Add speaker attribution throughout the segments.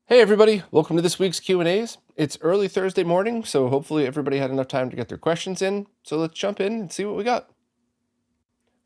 Speaker 1: Hey everybody, welcome to this week's Q&As. It's early Thursday morning, so hopefully everybody had enough time to get their questions in. So let's jump in and see what we got.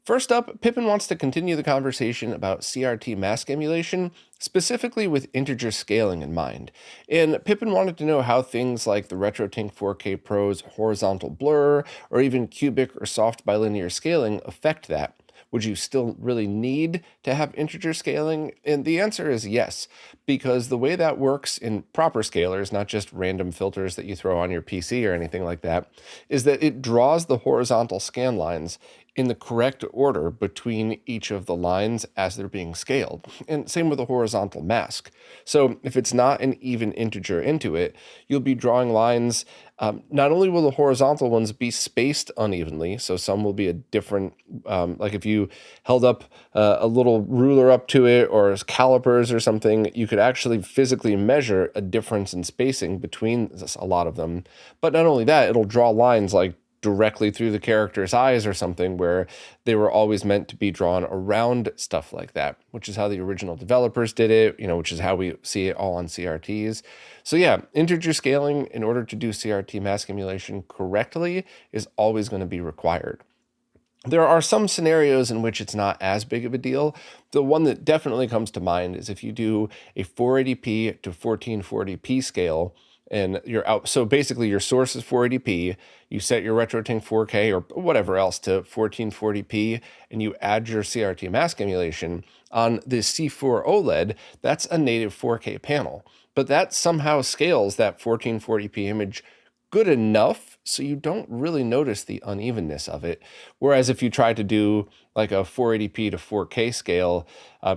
Speaker 1: First up, Pippin wants to continue the conversation about CRT mask emulation, specifically with integer scaling in mind. And Pippin wanted to know how things like the RetroTink 4K Pro's horizontal blur, or even cubic or soft bilinear scaling affect that. Would you still really need to have integer scaling? And the answer is yes, because the way that works in proper scalars, not just random filters that you throw on your PC or anything like that, is that it draws the horizontal scan lines in the correct order between each of the lines as they're being scaled. And same with a horizontal mask. So if it's not an even integer into it, you'll be drawing lines. Not only will the horizontal ones be spaced unevenly, so some will be a different, like if you held up a little ruler up to it or calipers or something, you could actually physically measure a difference in spacing between a lot of them. But not only that, it'll draw lines like directly through the character's eyes or something where they were always meant to be drawn around stuff like that, which is how the original developers did it, which is how we see it all on CRTs. So yeah, integer scaling in order to do CRT mask emulation correctly is always going to be required. There are some scenarios in which it's not as big of a deal. The one that definitely comes to mind is if you do a 480p to 1440p scale and you're out. So basically your source is 480p, you set your RetroTink 4K or whatever else to 1440p, and you add your CRT mask emulation on the C4 OLED, that's a native 4K panel. But that somehow scales that 1440p image good enough so you don't really notice the unevenness of it. Whereas if you try to do like a 480p to 4K scale,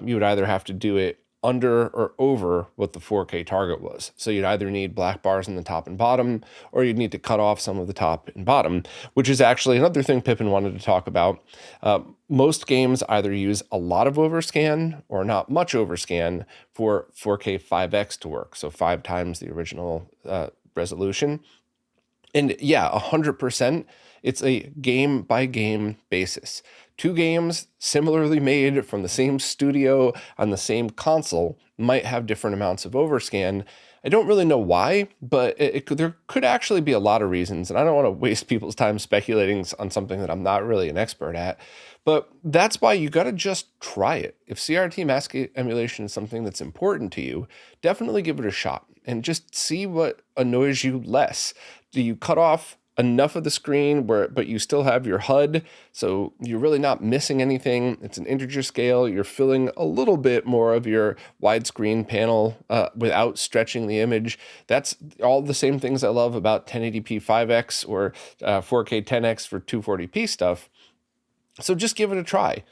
Speaker 1: you would either have to do it under or over what the 4K target was. So you'd either need black bars in the top and bottom, or you'd need to cut off some of the top and bottom, which is actually another thing Pippin wanted to talk about. Most games either use a lot of overscan or not much overscan for 4K 5X to work, so 5 times the original resolution. And yeah, 100%, it's a game by game basis. Two games similarly made from the same studio on the same console might have different amounts of overscan. I don't really know why, but there could actually be a lot of reasons, and I don't want to waste people's time speculating on something that I'm not really an expert at. But that's why you got to just try it. If CRT mask emulation is something that's important to you, definitely give it a shot and just see what annoys you less. Do you cut off enough of the screen but you still have your HUD, so you're really not missing anything? It's an integer scale. You're filling a little bit more of your widescreen panel without stretching the image. That's all the same things I love about 1080p 5X or 4K 10X for 240p stuff. So just give it a try.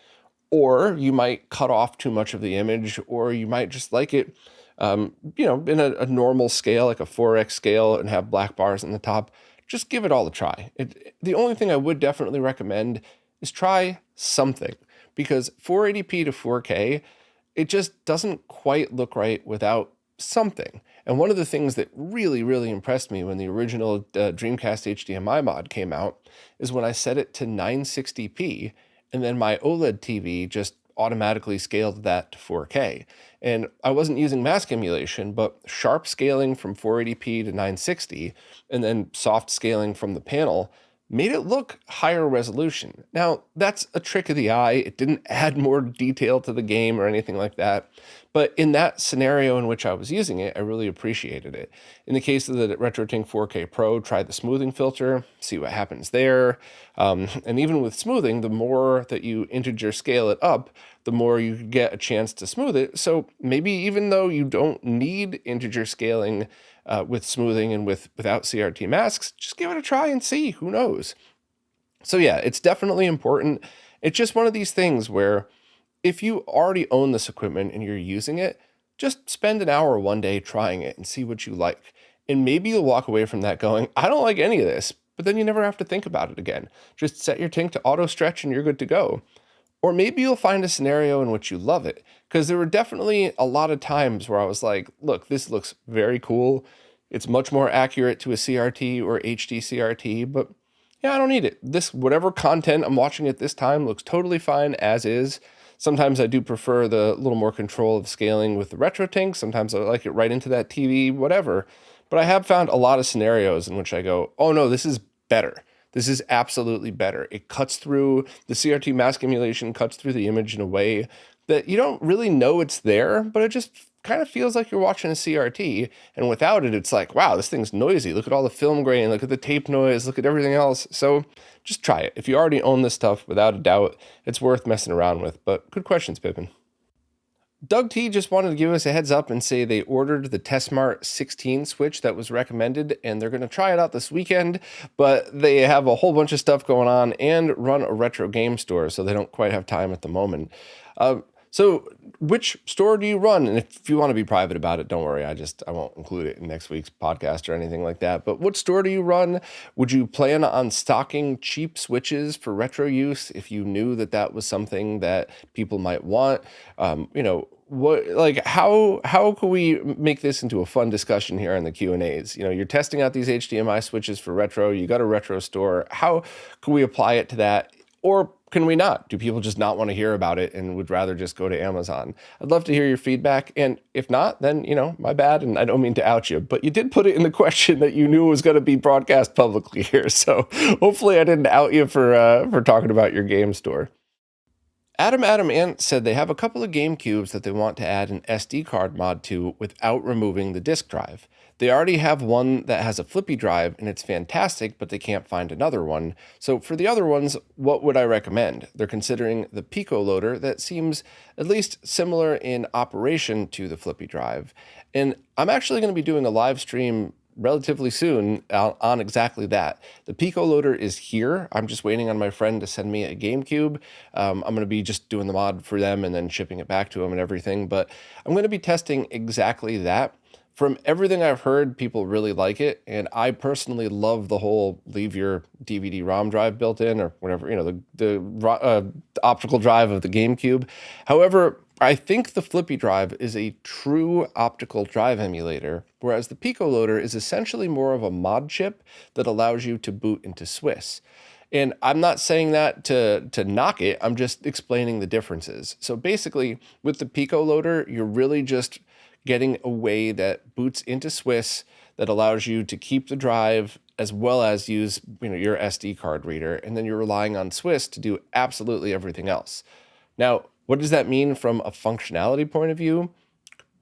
Speaker 1: Or you might cut off too much of the image, or you might just like it, in a normal scale, like a 4X scale, and have black bars in the top. Just give it all a try. The only thing I would definitely recommend is try something, because 480p to 4K, it just doesn't quite look right without something. And one of the things that really, really impressed me when the original Dreamcast HDMI mod came out is when I set it to 960p, and then my OLED TV just automatically scaled that to 4K. And I wasn't using mask emulation, but sharp scaling from 480p to 960, and then soft scaling from the panel made it look higher resolution. Now, that's a trick of the eye. It didn't add more detail to the game or anything like that. But in that scenario in which I was using it, I really appreciated it. In the case of the RetroTink 4K Pro, try the smoothing filter, see what happens there. And even with smoothing, the more that you integer scale it up, the more you get a chance to smooth it. So maybe even though you don't need integer scaling with smoothing and without CRT masks, just give it a try and see. Who knows? So yeah, it's definitely important. It's just one of these things where if you already own this equipment and you're using it, just spend an hour one day trying it and see what you like. And maybe you'll walk away from that going, I don't like any of this, but then you never have to think about it again. Just set your Tink to auto stretch and you're good to go. Or maybe you'll find a scenario in which you love it, because there were definitely a lot of times where I was like, look, this looks very cool. It's much more accurate to a CRT or HD CRT, but yeah, I don't need it. Whatever content I'm watching at this time looks totally fine as is. Sometimes I do prefer the little more control of scaling with the RetroTink. Sometimes I like it right into that TV, whatever. But I have found a lot of scenarios in which I go, oh no, this is better. This is absolutely better. It cuts through the CRT mask emulation, cuts through the image in a way that you don't really know it's there, but it just kind of feels like you're watching a CRT. And without it, it's like, wow, this thing's noisy. Look at all the film grain, look at the tape noise, look at everything else. So just try it. If you already own this stuff, without a doubt, it's worth messing around with. But good questions, Pippin. Doug T just wanted to give us a heads up and say they ordered the Testmart 16 switch that was recommended, and they're going to try it out this weekend, but they have a whole bunch of stuff going on and run a retro game store, so they don't quite have time at the moment. So which store do you run? And if you want to be private about it, don't worry. I won't include it in next week's podcast or anything like that. But what store do you run? Would you plan on stocking cheap switches for retro use if you knew that that was something that people might want? How can we make this into a fun discussion here in the Q&As? You're testing out these HDMI switches for retro. You got a retro store. How can we apply it to that? Or can we not? Do people just not want to hear about it and would rather just go to Amazon? I'd love to hear your feedback. And if not, then, my bad. And I don't mean to out you, but you did put it in the question that you knew was going to be broadcast publicly here. So hopefully I didn't out you for talking about your game store. Adam Ant said they have a couple of GameCubes that they want to add an SD card mod to without removing the disk drive. They already have one that has a Flippy drive and it's fantastic, but they can't find another one. So for the other ones, what would I recommend? They're considering the Pico loader that seems at least similar in operation to the Flippy drive. And I'm actually going to be doing a live stream relatively soon on exactly that. The Pico loader is here. I'm just waiting on my friend to send me a GameCube. I'm going to be just doing the mod for them and then shipping it back to them and everything. But I'm going to be testing exactly that. From everything I've heard, people really like it. And I personally love the whole leave your DVD-ROM drive built in or whatever, the optical drive of the GameCube. However, I think the Flippy drive is a true optical drive emulator, whereas the Pico loader is essentially more of a mod chip that allows you to boot into Swiss. And I'm not saying that to knock it, I'm just explaining the differences. So basically, with the Pico loader, you're really just getting a way that boots into Swiss that allows you to keep the drive as well as use your SD card reader, and then you're relying on Swiss to do absolutely everything else. Now, what does that mean from a functionality point of view?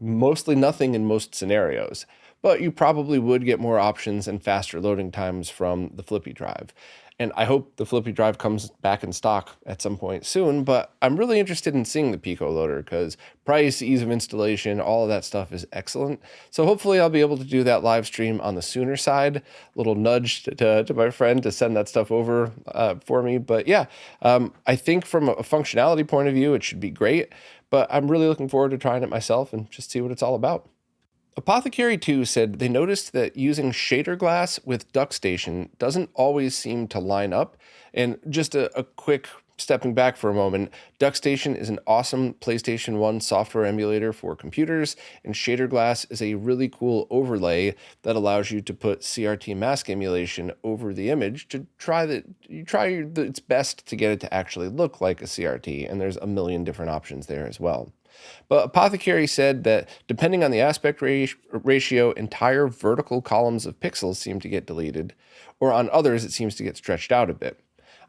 Speaker 1: Mostly nothing in most scenarios, but you probably would get more options and faster loading times from the Flippy drive. And I hope the Flippy drive comes back in stock at some point soon, but I'm really interested in seeing the Pico loader because price, ease of installation, all of that stuff is excellent. So hopefully I'll be able to do that live stream on the sooner side. Little nudge to my friend to send that stuff over for me. But yeah, I think from a functionality point of view, it should be great, but I'm really looking forward to trying it myself and just see what it's all about. Apothecary 2 said they noticed that using ShaderGlass with DuckStation doesn't always seem to line up. And just a quick stepping back for a moment, DuckStation is an awesome PlayStation 1 software emulator for computers, and ShaderGlass is a really cool overlay that allows you to put CRT mask emulation over the image to try its best to get it to actually look like a CRT, and there's a million different options there as well. But Apothecary said that depending on the aspect ratio, entire vertical columns of pixels seem to get deleted, or on others it seems to get stretched out a bit.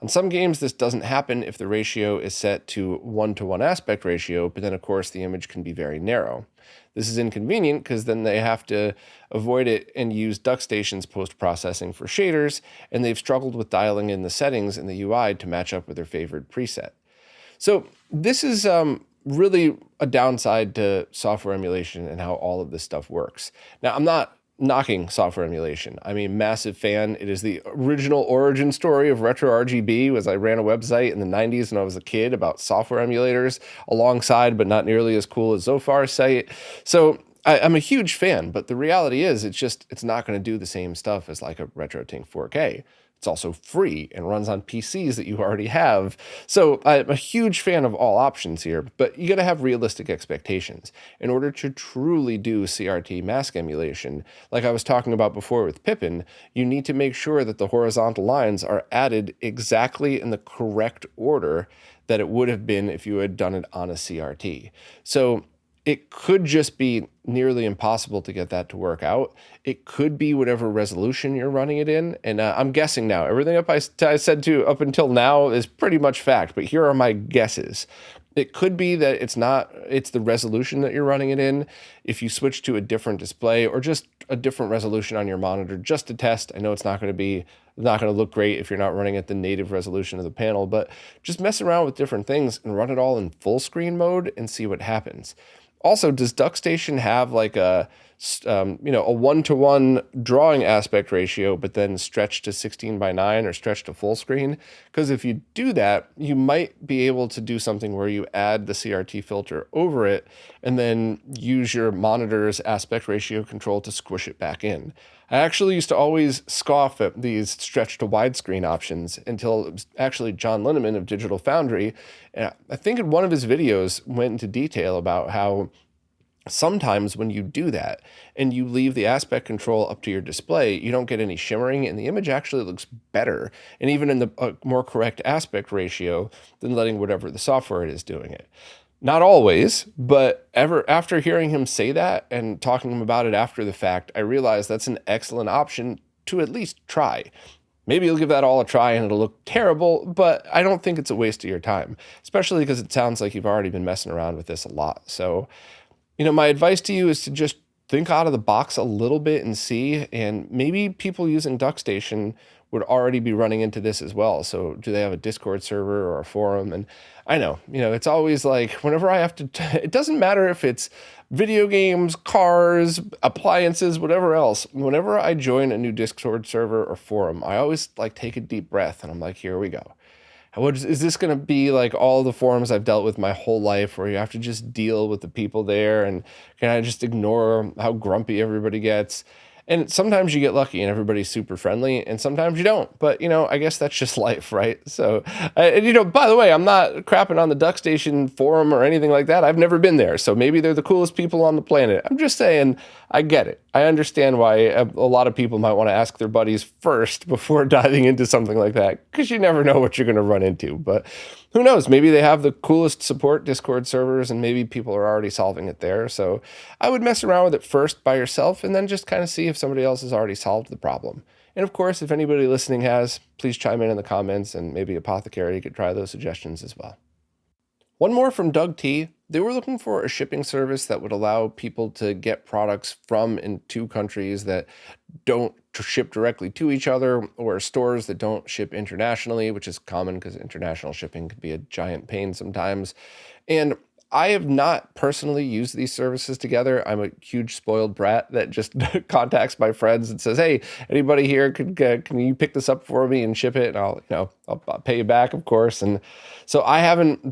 Speaker 1: On some games this doesn't happen if the ratio is set to 1:1 aspect ratio, but then of course the image can be very narrow. This is inconvenient because then they have to avoid it and use DuckStation's post-processing for shaders, and they've struggled with dialing in the settings in the UI to match up with their favorite preset. So this is really a downside to software emulation and how all of this stuff works. Now, I'm not knocking software emulation. I'm a massive fan. It is the original origin story of RetroRGB, as I ran a website in the 90s when I was a kid about software emulators alongside, but not nearly as cool as Zophar's site. So I'm a huge fan, but the reality is it's not going to do the same stuff as like a RetroTink 4K. It's also free and runs on PCs that you already have. So I'm a huge fan of all options here, but you got to have realistic expectations. In order to truly do CRT mask emulation, like I was talking about before with Pippin, you need to make sure that the horizontal lines are added exactly in the correct order that it would have been if you had done it on a CRT. So it could just be nearly impossible to get that to work out. It could be whatever resolution you're running it in. And I'm guessing now. Everything I said to up until now is pretty much fact, but here are my guesses. It could be that it's the resolution that you're running it in. If you switch to a different display or just a different resolution on your monitor just to test, I know it's not going to look great if you're not running at the native resolution of the panel, but just mess around with different things and run it all in full screen mode and see what happens. Also, does DuckStation have like a 1-to-1 drawing aspect ratio, but then stretch to 16:9 or stretch to full screen? Because if you do that, you might be able to do something where you add the CRT filter over it and then use your monitor's aspect ratio control to squish it back in. I actually used to always scoff at these stretch to widescreen options until it was actually John Linneman of Digital Foundry. And I think in one of his videos went into detail about how sometimes when you do that and you leave the aspect control up to your display, you don't get any shimmering and the image actually looks better and even in the more correct aspect ratio than letting whatever the software it is doing it. Not always, but after hearing him say that and talking about it after the fact, I realized that's an excellent option to at least try. Maybe you'll give that all a try and it'll look terrible, but I don't think it's a waste of your time, especially because it sounds like you've already been messing around with this a lot. So, my advice to you is to just think out of the box a little bit and see, and maybe people using DuckStation would already be running into this as well. So do they have a Discord server or a forum? And I know, it's always like whenever I have to, it doesn't matter if it's video games, cars, appliances, whatever else. Whenever I join a new Discord server or forum, I always like take a deep breath and I'm like, here we go. Is this going to be like all the forums I've dealt with my whole life where you have to just deal with the people there and can I just ignore how grumpy everybody gets? And sometimes you get lucky and everybody's super friendly and sometimes you don't. But, I guess that's just life, right? So, by the way, I'm not crapping on the DuckStation forum or anything like that. I've never been there. So maybe they're the coolest people on the planet. I'm just saying, I get it. I understand why a lot of people might want to ask their buddies first before diving into something like that, because you never know what you're going to run into. But who knows? Maybe they have the coolest support Discord servers and maybe people are already solving it there. So I would mess around with it first by yourself and then just kind of see if somebody else has already solved the problem. And of course, if anybody listening has, please chime in the comments and maybe Apothecary could try those suggestions as well. One more from Doug T. They were looking for a shipping service that would allow people to get products from and to countries that don't ship directly to each other or stores that don't ship internationally, which is common because international shipping can be a giant pain sometimes. And I have not personally used these services together. I'm a huge spoiled brat that just contacts my friends and says, "Hey, anybody here can you pick this up for me and ship it?" And I'll pay you back, of course. And so I haven't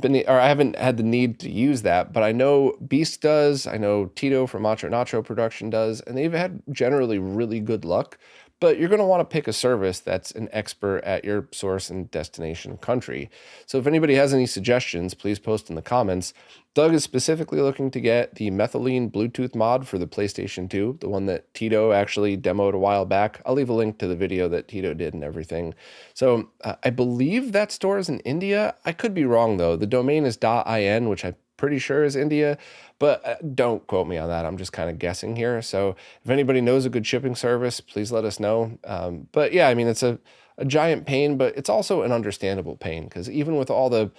Speaker 1: had the need to use that, but I know Beast does. I know Tito from Macho Nacho Production does, and they've had generally really good luck. But you're going to want to pick a service that's an expert at your source and destination country. So if anybody has any suggestions, please post in the comments. Doug is specifically looking to get the Methylene Bluetooth mod for the PlayStation 2, the one that Tito actually demoed a while back. I'll leave a link to the video that Tito did and everything. So I believe that store is in India. I could be wrong, though. The domain is .in, which I'm pretty sure is India, but don't quote me on that. I'm just kind of guessing here. So if anybody knows a good shipping service, please let us know. But yeah, it's a giant pain, but it's also an understandable pain because even with all the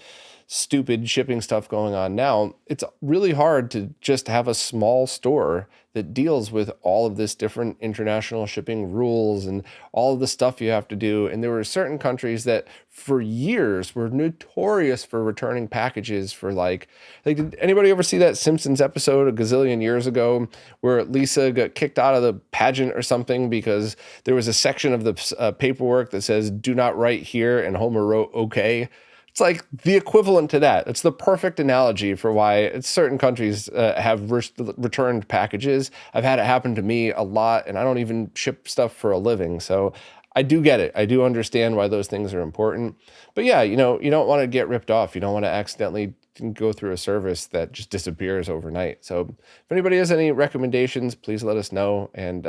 Speaker 1: stupid shipping stuff going on now, it's really hard to just have a small store that deals with all of this different international shipping rules and all of the stuff you have to do. And there were certain countries that for years were notorious for returning packages for like did anybody ever see that Simpsons episode a gazillion years ago where Lisa got kicked out of the pageant or something because there was a section of the paperwork that says "do not write here" and Homer wrote "okay"? It's like the equivalent to that. It's the perfect analogy for why certain countries have returned packages. I've had it happen to me a lot, and I don't even ship stuff for a living. So I do get it. I do understand why those things are important. But yeah, you don't want to get ripped off. You don't want to accidentally go through a service that just disappears overnight. So if anybody has any recommendations, please let us know. And,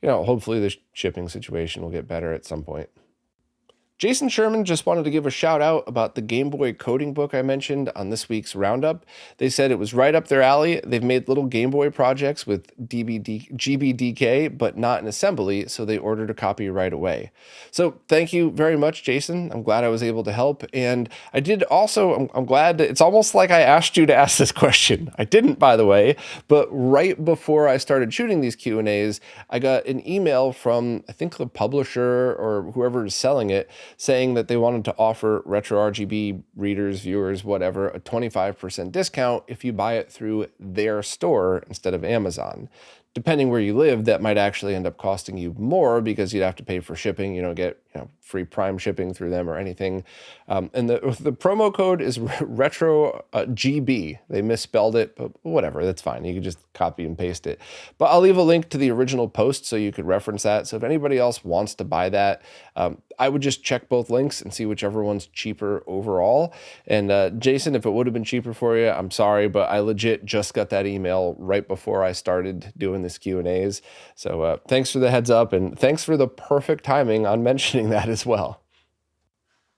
Speaker 1: hopefully the shipping situation will get better at some point. Jason Sherman just wanted to give a shout out about the Game Boy coding book I mentioned on this week's roundup. They said it was right up their alley. They've made little Game Boy projects with GBDK, but not in assembly, so they ordered a copy right away. So thank you very much, Jason. I'm glad I was able to help. And I did also, I'm glad that it's almost like I asked you to ask this question. I didn't, by the way, but right before I started shooting these Q&As, I got an email from, I think, the publisher or whoever is selling it, saying that they wanted to offer RetroRGB readers, viewers, whatever, a 25% discount if you buy it through their store instead of Amazon. Depending where you live, that might actually end up costing you more because you'd have to pay for shipping. You don't get free Prime shipping through them or anything. And the promo code is RetroGB. They misspelled it, but whatever, that's fine. You can just copy and paste it. But I'll leave a link to the original post so you could reference that. So if anybody else wants to buy that, I would just check both links and see whichever one's cheaper overall. And Jason, if it would have been cheaper for you, I'm sorry, but I legit just got that email right before I started doing this Q&As. So thanks for the heads up, and thanks for the perfect timing on mentioning that as well.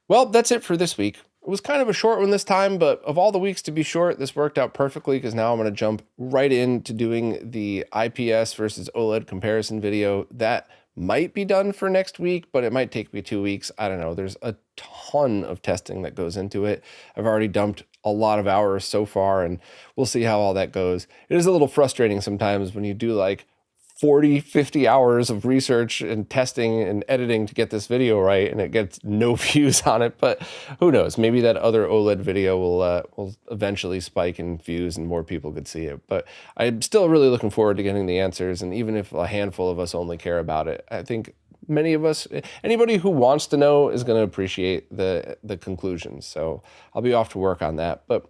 Speaker 1: Well, that's it for this week. It was kind of a short one this time, but of all the weeks to be short, this worked out perfectly because now I'm going to jump right into doing the IPS versus OLED comparison video. That might be done for next week, but it might take me 2 weeks. I don't know. There's a ton of testing that goes into it. I've already dumped a lot of hours so far, and we'll see how all that goes. It is a little frustrating sometimes when you do like 40, 50 hours of research and testing and editing to get this video right, and it gets no views on it. But who knows? Maybe that other OLED video will eventually spike in views and more people could see it. But I'm still really looking forward to getting the answers. And even if a handful of us only care about it, I think many of us, anybody who wants to know is going to appreciate the conclusions. So I'll be off to work on that. But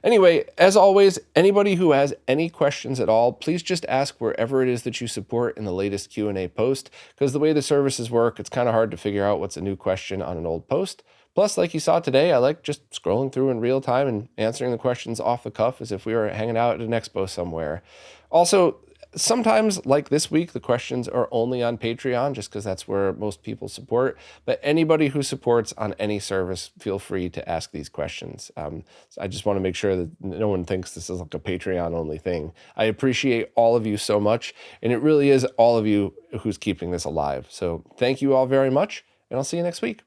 Speaker 1: anyway, as always, anybody who has any questions at all, please just ask wherever it is that you support in the latest Q&A post, because the way the services work, it's kind of hard to figure out what's a new question on an old post. Plus, like you saw today, I like just scrolling through in real time and answering the questions off the cuff as if we were hanging out at an expo somewhere. Also, sometimes, like this week, the questions are only on Patreon just because that's where most people support. But anybody who supports on any service, feel free to ask these questions. So I just want to make sure that no one thinks this is like a Patreon only thing. I appreciate all of you so much, and it really is all of you who's keeping this alive. So thank you all very much, and I'll see you next week.